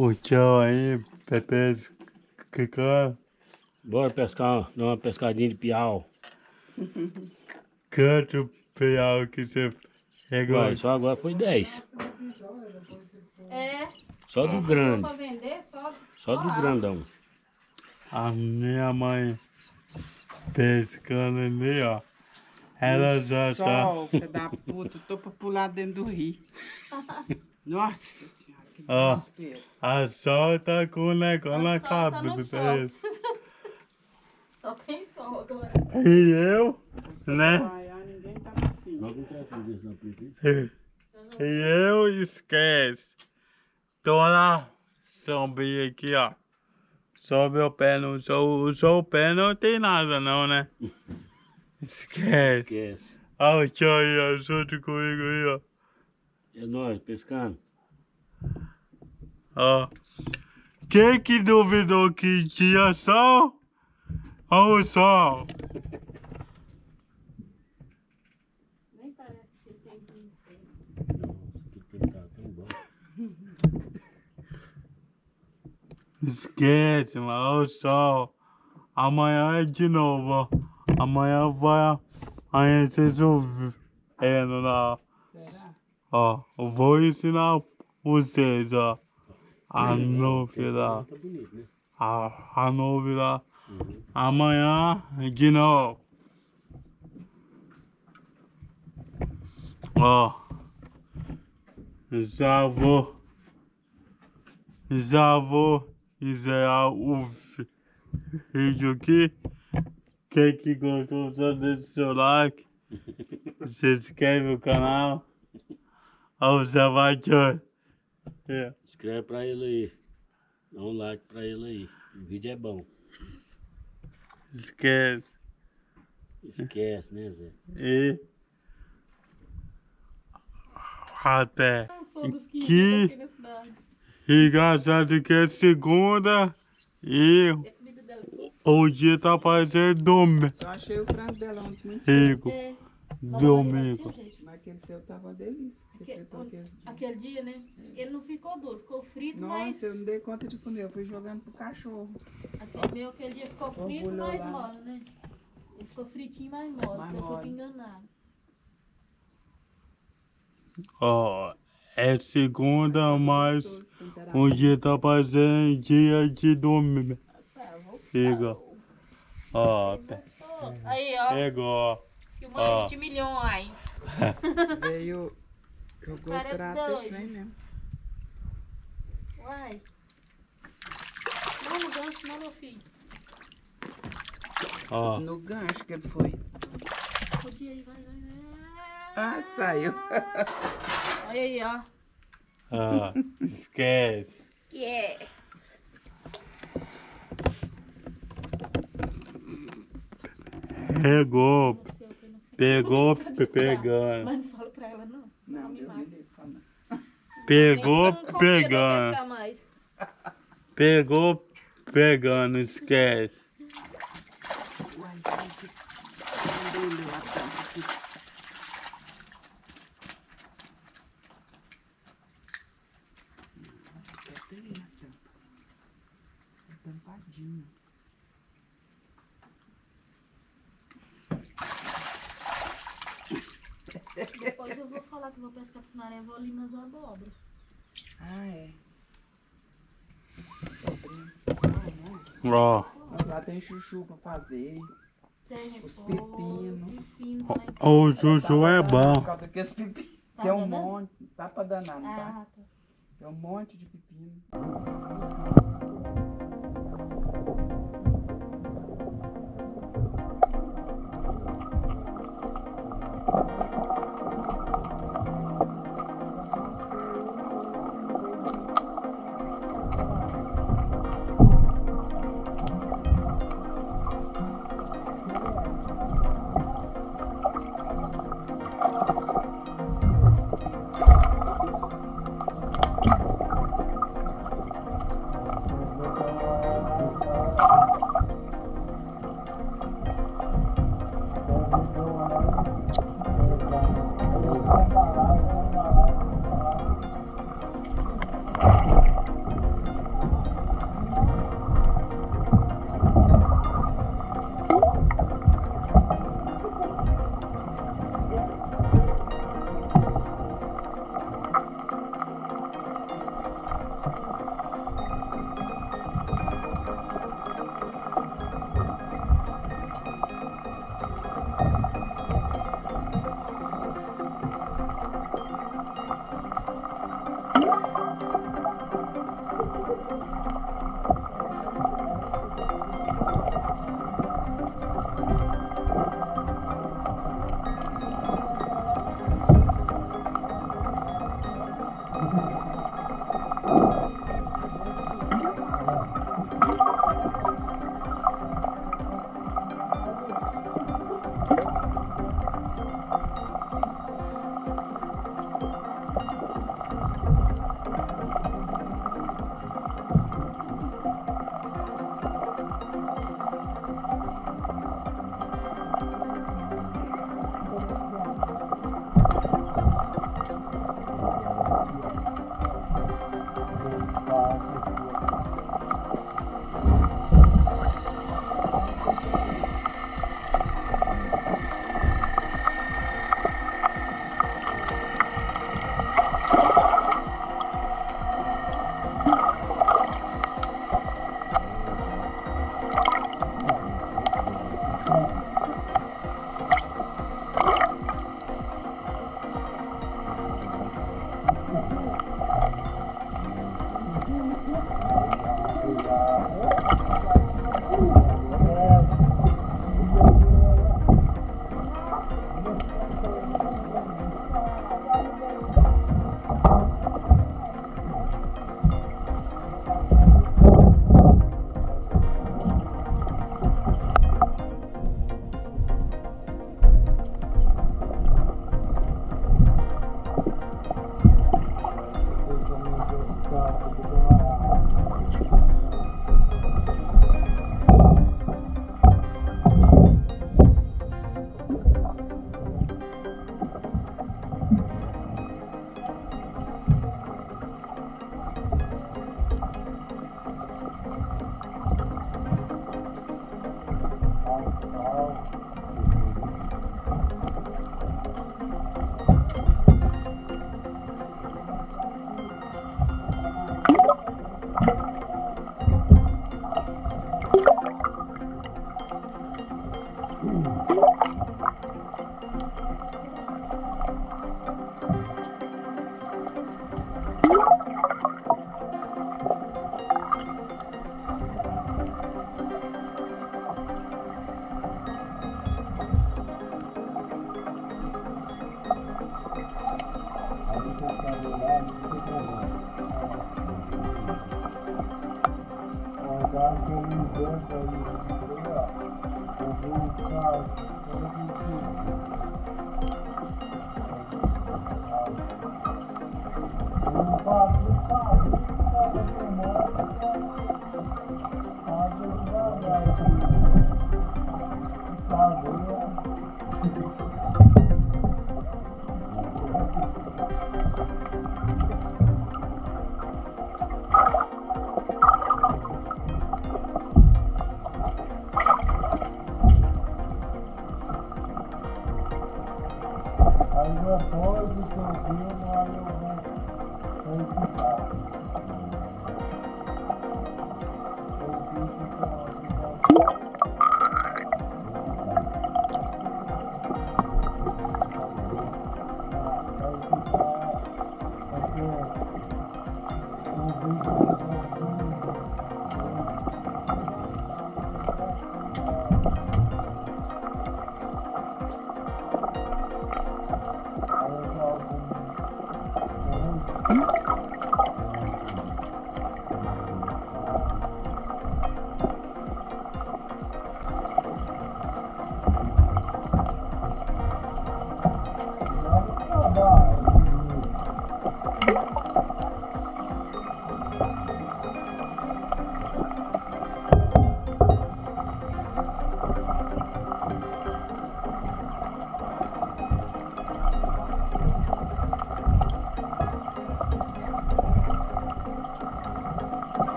o tchau aí, pescando. Bora pescar, dar uma pescadinha de piau. Quanto piau que você pegou? Ué, só agora foi 10. É. Só do grande. Pra vender, Só do grandão. A minha mãe pescando ali, ó. Ela já tá. Filho da puta, tô pra pular dentro do rio. Nossa senhora, que Ó, desespero. a sol tá com o negócio na Tá no cabeça. sol. Só tem sol agora. E eu, né? Ninguém tá assim. E eu esquece. Tô na sombrinha aqui, ó. Só meu pé não. Só o pé não tem nada, não, né? Esquece. Esquece. Ó, o tchau aí, ó. Junto comigo aí, ó. É nóis, pescando. Ó. Quem que duvidou que tinha sol? Ó o sol. Nem parece que tem que Esquece, mano. Ó o sol. Amanhã é de novo, ó. Amanhã vai amanhecer chovendo lá. Será? Ó, eu vou ensinar vocês, ó. A nuvem lá. Tá bonito, né? A nuvem lá. Amanhã de novo. Ó. Já vou encerrar o vídeo aqui. Quem que gostou, só deixa o seu like. Se inscreve no canal. Observação. É. Escreve pra ele aí. Dá um like pra ele aí. O vídeo é bom. Esquece. Esquece, né, Zé? E até Eu sou dos que que aqui na cidade. engraçado que é segunda e É comida dela. o dia tá parecendo domingo. Eu achei o frango dela ontem muito Rico. É. Domingo. mas aquele seu tava uma delícia. Você fritou aquele dia. Aquele dia, né? Ele não ficou duro, ficou frito, mas Nossa, eu não dei conta de comer, eu fui jogando pro cachorro. aquele dia ficou frito, Orgulho mais lá. mole, né? Ele ficou fritinho, mais mole, Mais então eu mole. fui enganado. Ó, é segunda, mas Gostoso, temperado. o dia tá parecendo dia de domingo. Tá, vou Fica. Ó, aí, ó. pegou. Filmagem de milhões. Veio. Jogou Cara, o é prato, doido. esse vem mesmo. Uai. Não, no gancho não, meu filho. Ó, No gancho que ele foi. Podia aí, vai. Ah, saiu. Olha aí, ó. ó, esquece. Que é? Pegou, pegando. Mas não fala pra ela, não. Não, me Deus mata. me livre, fala não. Pegou, Eu não confio em pegando. pescar mais. Pegou, pegando, esquece. Uai, que barulho lá tanto aqui. Até aí na tampa. Tá tampadinho. Depois eu vou falar que vou pescar com maré, vou ali nas abobras. Ah, é. Ó, Mas lá tem chuchu pra fazer. Tem Os pô, pepinos. pepino também. o chuchu é bom. Por causa daqueles pepinos. Tá Tem um danando? monte. Tá pra danar, não tá? Ah, tá. Tem um monte de pepino.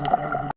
Então,